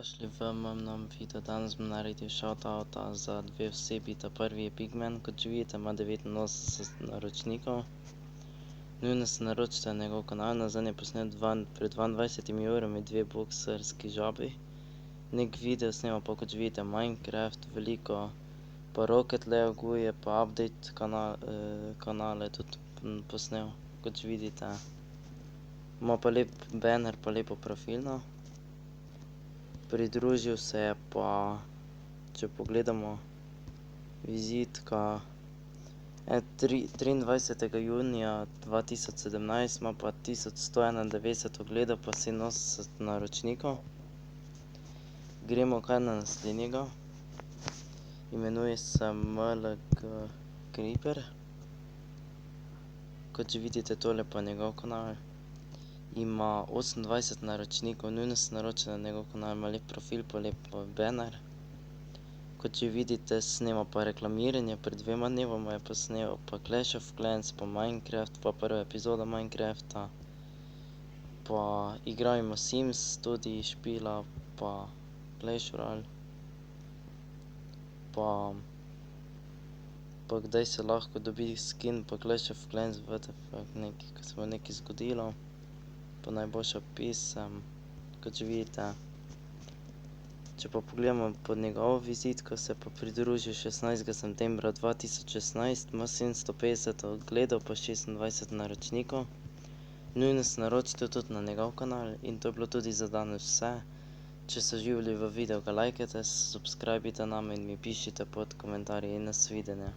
Dobrodošli v mojem novem videu. Danes bom naredil shoutouta za dve osebi. Prvi je Pigman, kot že vidite, ima 89 naročnikov. Nujno se naročite na njegov kanal, nazadnje je posnel pred 22 urami 2 boksarski žabi. Nek video snema pa, kot že vidite, Minecraft, veliko pa Rocket League guje, pa update kanale tudi posnel, kot že vidite. Ima pa lep banner pa lepo profilno. Pridružil se je pa, če pogledamo, vizitka 23. junija 2017, ima pa 1191 ogledov pa 87 naročnikov. Gremo kar na naslednjega. Imenuje se MLG Creeper. Kot že vidite, tole pa njegov kanal. Ima 28 naročnikov, nujno se naročite na njegov kanal, ima lep profil pa lep banner. Kot že vidite, snema pa reklamiranje, pred 2 dnevoma je posnel pa Clash of Clans pa Minecraft pa prvo epizodo Minecrafta. Pa igrajmo Sims, tudi špila pa Clash Royale. Pa kdaj se lahko dobi skin pa Clash of Clans, WTF, nekaj, ko se bo nekaj zgodilo. Pa najboljši opis, kot že vidite. Če pa pogledamo pod njegovo vizitko, se pa pridružil 16. septembra 2016, ima 750 ogledov pa 26 naročnikov. Nujno se naročite tudi na njegov kanal in to je bilo tudi za danes vse. Če ste uživali v videu, ga lajkajte, subscribite name in mi pišite pod komentarji in nasvidenje.